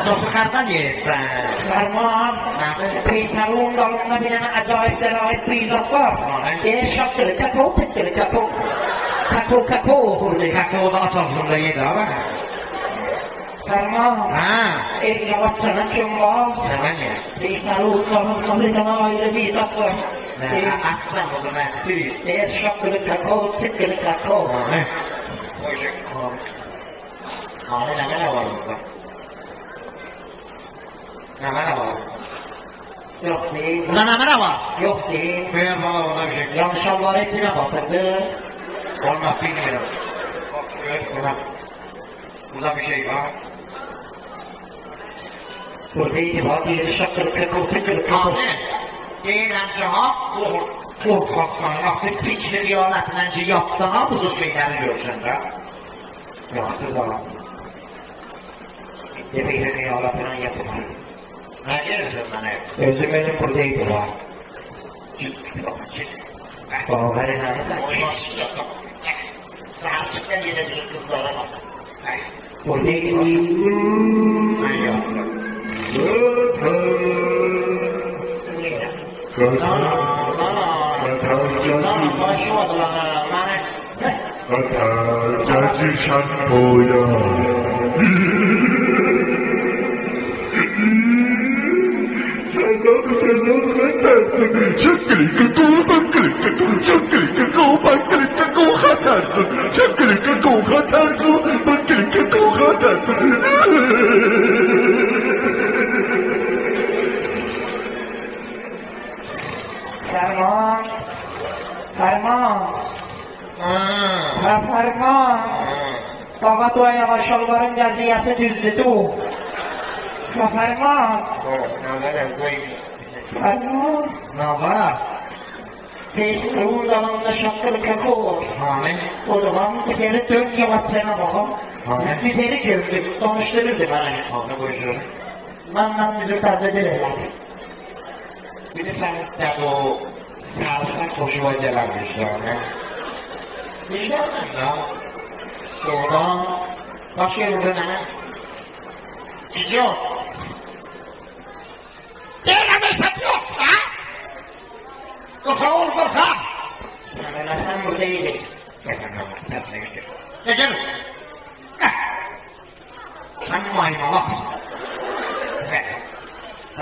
Sosu xərdal yersən.
Ferman.
Nədir?
Peysalın dalında bir dənə acayip dərayip bir izat var. Deyir şaptırı, kako, tıktırı, kako. Kako, kako oxurdu.
Kakaoda at ağzında yedi ama.
Ferman.
Ha.
Yavaşçana kim var?
Hemen ye.
Peysalın dalında bir dənə ayrı bir izat var.
Ne? Atsam o zaman aktif.
Deyir şaptırı, kako, tıktırı, kako.
Ne? Koyacak. Abi ne var burada? Ne var?
Yok değil.
Burada ne var?
Yok değil.
Koyar bana burada bir şey.
Yan şalvarı içine batırdı.
Olmaz bilmiyorum. Burada bir şey var.
Buradaydı bak, yeri şakırıp kakao tıkırıp kakao.
Abi, deyirəm cavab, qorxaqsan, artıq fikri riyalətləncə yapsana, bu şeyləri görsən də.
Yaxşı da. Fikrini yalatına yapılan.
Nə gelirsən mənə?
Özü benim buradaydı bak. Bağırın ağzı.
Oynasın yatam. Rahatsızlıktan geleceğim kızlara bak.
Buradaydı bak.
Ben yaptım.
Sana başlamadılar bana.
Saçışan boya. Selam hatarsın. Şakırıkı hatarsın. Şakırıkı hatarsın. Şakırıkı hatarsın. Bakırıkı hatarsın.
Ferman. Ferman. Ferman. Baba duaya şalvarın yazıyası düzdü du. Ferman. Ferman.
Ne var?
Neyse onun dalında şapkalı kakao var.
Amin.
O zaman biz evi 4 yavat sene bakalım. Biz evi gördük, tanıştırırdı bana.
Amin buyurun.
Benden bizi tazedirler.
Bilirsən də o salsa xoşuma gələrmiş yəni. Bilirsən də?
Doğrudan.
Başı burada mənə. Cicio. Deyirəm hesab yox ha? Qorxa ol qorxa.
Sen burada iyiydin.
Necəm? Sən maymalaqsın.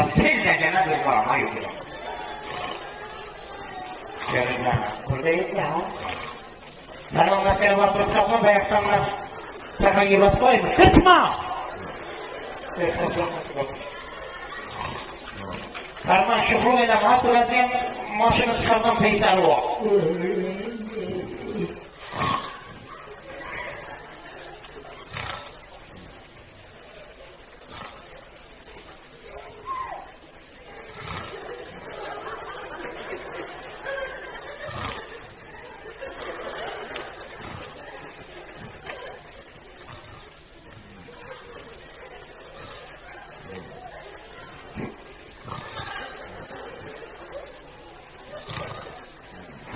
Sen de gene bir varma yok.
Görürler. Buradayız ya. Ben ona seni vatırsam da ayaklarına takayıbat koyma. Kırtma! Karman şufru oynama, hatırlayacağım maşını çıkardan peysel o.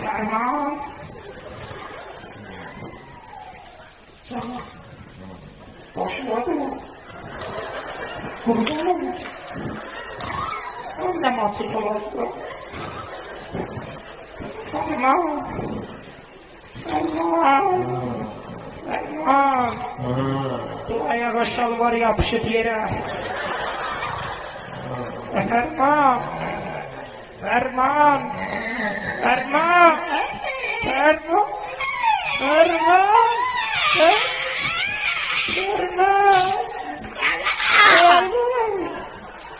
Ferman. Sana. Başladı mı? Kurban olmasın. Annem açık olasın. Ferman. Ferman. Ferman. Duaya şalvar yapışıp yere. Ferman. Ferman. Ferman. Ferman. Ferman. Ferman.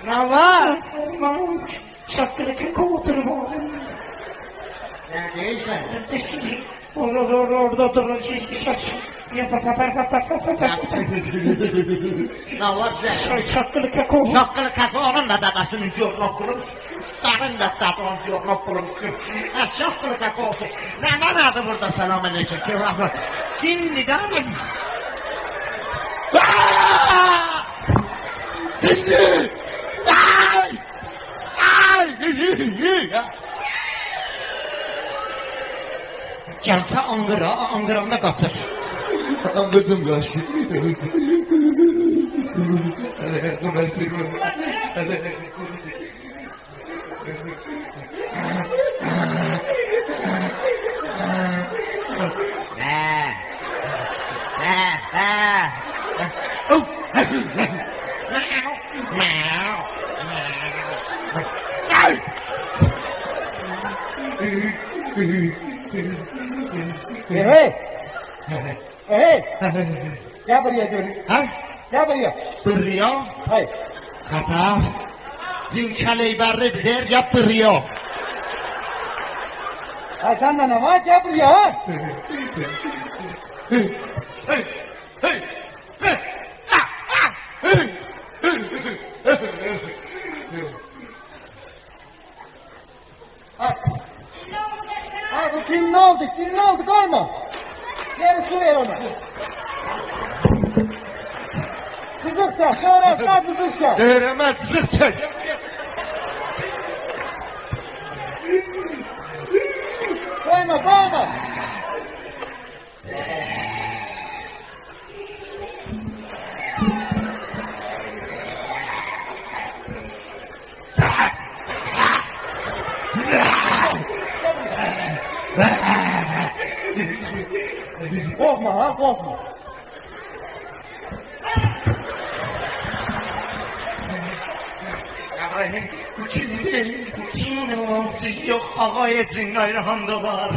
Ne var?
Ferman. Şapkadaki kovuturum oğlum.
Ne değilsen?
Orada durun şaş.
Ne var sen?
Şapkadaki kovuturum.
Şapkalı kakaonun da dadasının coruna kurmuş. Sarın da dadasının coruna kurmuşsun. Şapkalı kakaosu. Ne adı burada selam aleyküm. Şimdi de anım. Şimdi! Ay! Ay!
Gelse Ankara'mda kaçır.
Anladım karşı. Ben seviyorum.
Hey! Hey! क्या बढ़िया जोड़ी
Ha?
क्या बढ़िया
Bırıyor.
हाय
Kata. Zinkaleyi barredi der ya bırıyor.
अच्छा ना ना क्या बढ़िया Qızıq çək, görəsən qızıq çək.
Deyirəm, mən çıxıq çək.
Qoyma, qoyma. Korkma ha, korkma.
Efendim, kimdi? Cin yok, ağaya cin gayrıhanda var.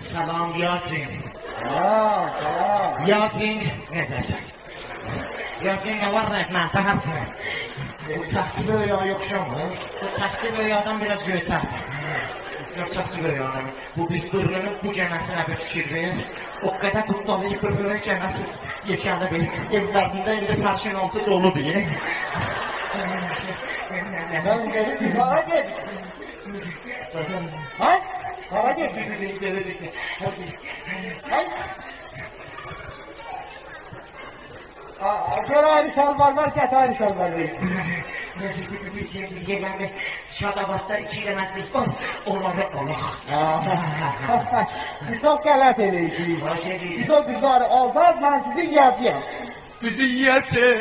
Salam ya cin.
Ha, tamam.
Ya cin, ne dersen? Ya cin ne var rəhmət, daha uçakçı böyle yoksa mı? Uçakçı böyle adam biraz göçer. Uçakçı böyle adam. Bu biz burnunun bu gəməsinə bir fikir verir. O kadar kutlamayı burnunun gəməsi yeşanda benim evlerinde elde karşın altı dolu diye.
Ben dedim, kara geç. Ha? Kara geç. Gör ayrı şalvar var, get ayrı şalvar ver.
Yeganə Şadabatda 2 dənə qız var, onları alaq.
Siz çok qələt eləyirsiniz. Siz o qızları alsanız, ben sizi yiyəcəyəm.
Bizi yiyəcək,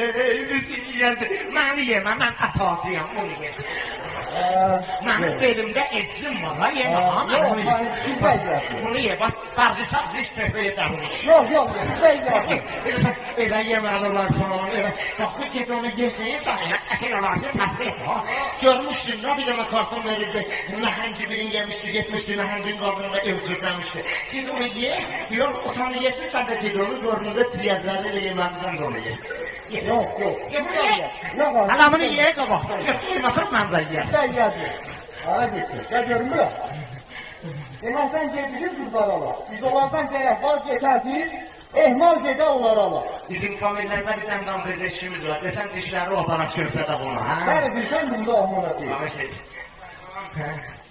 bizi yiyəcək. Məni yemə, mən atacağım, onu yemə. Mənim belimdə ecim var, ha, yemə, ha, mən onu
Siz də yiyəsiniz.
Bunu ye, bax, bazı sabzı istəfə edəmiş.
Yok, siz də yiyəsiniz.
Elə yeməli var falan, elə. Bax, bu kedi onu yesin, sana əsəl olarsa təfrif, ha. Görmüşdün, nə bir dənə karton verirdi, nəhəngi birini yemişdi, getmişdi, nəhəngin qabında evcikləmişdi. Şimdi onu ye, yok, o sana yesin, sən də kedi onu görünündə ciyərləri ilə yeməlisən də onu ye.
Yok. Yok.
Alamını ye, qabaqsan, yeməsiz mən də yiyəsin.
Sen yiyəcək. Ara getsin. Gəl görün bura. Deməkdən gedəcək qızlar ala. Siz onlardan gərək vazgeçəsiniz, ehmal gedə onları ala.
Bizim famililərdə bir dənə qanqız eşkimiz var, desən dişləri o aparaq köftədə bunu, hə?
Səni bilsən bunda ahmana deyil.
Ahmet Bey.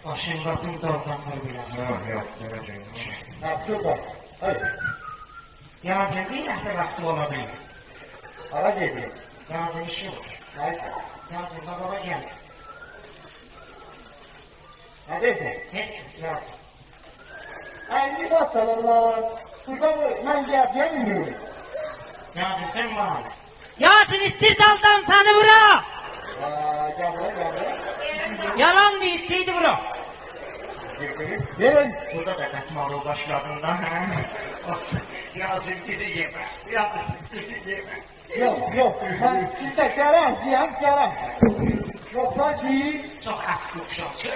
Başınqatım doğranlar biraz. Yok,
Ha, şurada. Hayır.
Yalnızın bir nəsə vaxtı ola bilir.
Ara gedin.
Yalnızın işi var.
Hayır.
Yalnızın babama gəl.
Ne dedin?
Kes, yalnızın.
Hayırlı satsan Allah. Burada mən gələcəyəm ünlüyüm.
Yalnızın sen bana.
Yazın istirdandan seni bura.
Gel buraya.
Yalan değil isteydi bura.
Gelin.
Burada da kasmalı başlarında. Yalnızın bizi yeme. Yalnızın bizi yeme.
Yok. Ben sizde gələm, deyəm, gələm. Yoksa ki...
Çok az yoksa.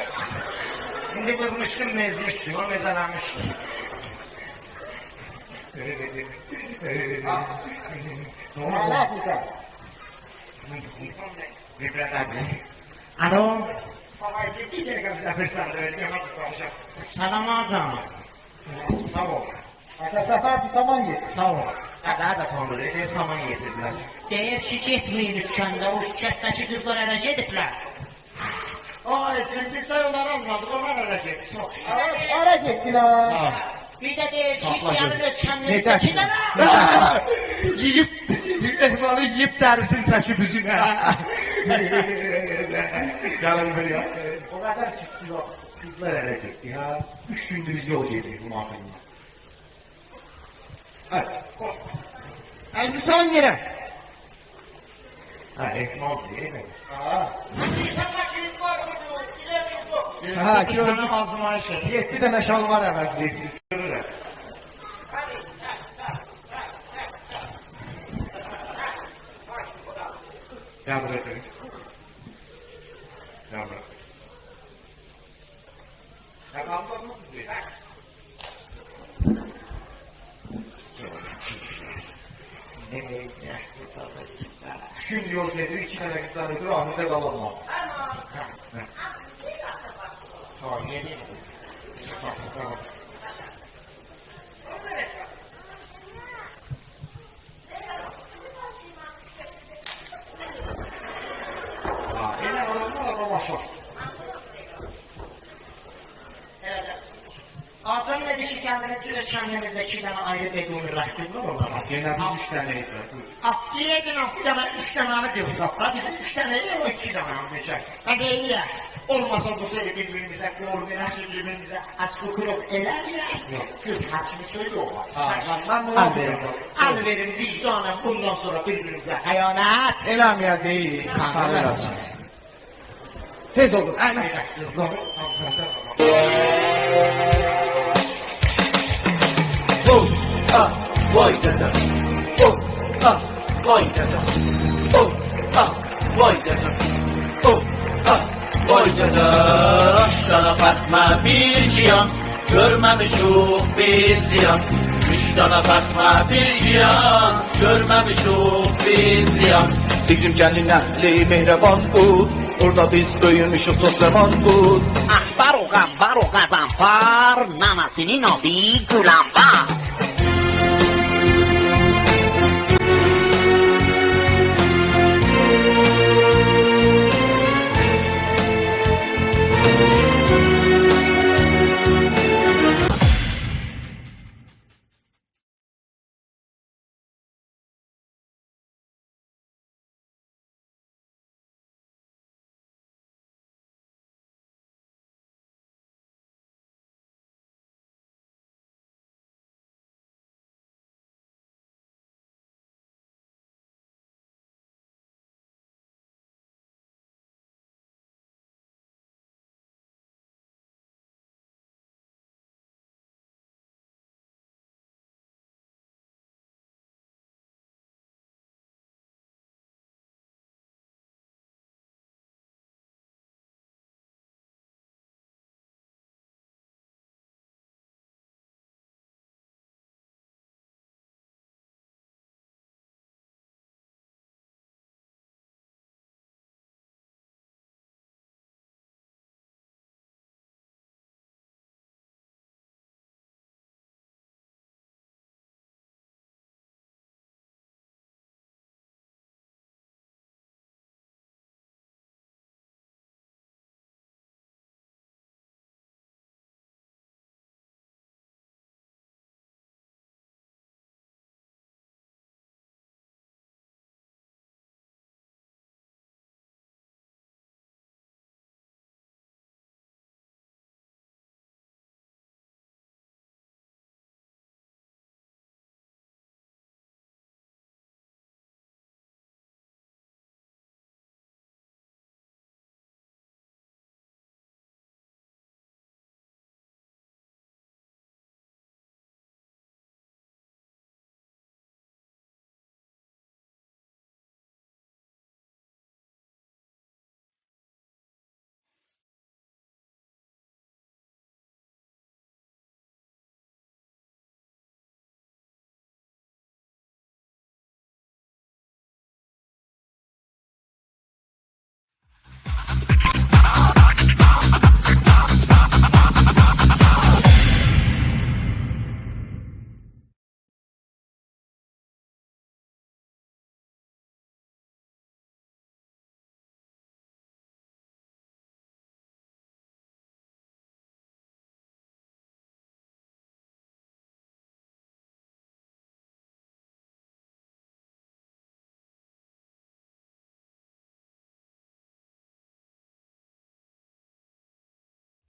Şimdi vurmuşsun, mezmişsin, o mezalamışsın.
Ne yapıyorsun?
Alo. Salam ağam.
Sağ ol.
Aşağı sefer bir saman git.
Sağ ol. Daha da tanrı dedi, saman getirdiler.
Deyir ki getmeyin üçkəndə, o üçkətdəki qızlar ələ gediblər.
Ay, çünkü sayılar almadık, onlar ölecek.
Ara gittiler.
Bir də deyir ki, gəlin üçkəndə
Necə?
2 dənə.
Yiyip, ehmalı yiyip derisin çəkib üzünə. Gəlin buraya. O kadar çıktı o. Kızlar ölecekti ya. 3 gündür biz yol yedik bu mahkumla. Hadi, koş.
Elçi sen yere.
Ha, ehmal değil mi?
Ha,
Biz
gördüm.
sana azmayış edin.
7 tane şal var əvəzliyik siz.
Görürler. Gel buraya dedim. Gel buraya. Ya kalkar mı? Şimdi yol gelir, 2 tane kızlar ödür, ahırda kalamam. Tamam, niye değil mi? Tamam. Yine oranlar başlar.
Ağam nə deyir ki, kəndini göre çannemizde 2 tane ayrı bedunlar kızlar olan var.
Gene biz 3 tane etler.
Akliye'den aklıma 3 tane kızlar. Bizim 3 tane o 2 tane almışlar. Hadi iyi ya. Olmasa bu sene birbirimize kol veren birbirimize aşkı kurup eler ya. Kız haçını söyle o var.
Ben bunu alıyorum.
Alıverin vicdanım bundan sonra birbirimize hayanat.
Eləməyəcəyik. Sağ olasın. Tez olun. Əyləşək. Qızlar.
Oh, ah, vay dedem. Oh, ah, vay dedem. Oh, ah, vay dedem. Oh, ah, vay dedem. Sana bakma bir ziyan, görmemişuk bir ziyan. Müştana bakma bir ziyan, görmemişuk bir ziyan. Bizim kendinlerle mehreban bu, orada biz büyümüşük çok zaman bu.
Akbar o gampar o gazanfar, nanasının adı Gülambar.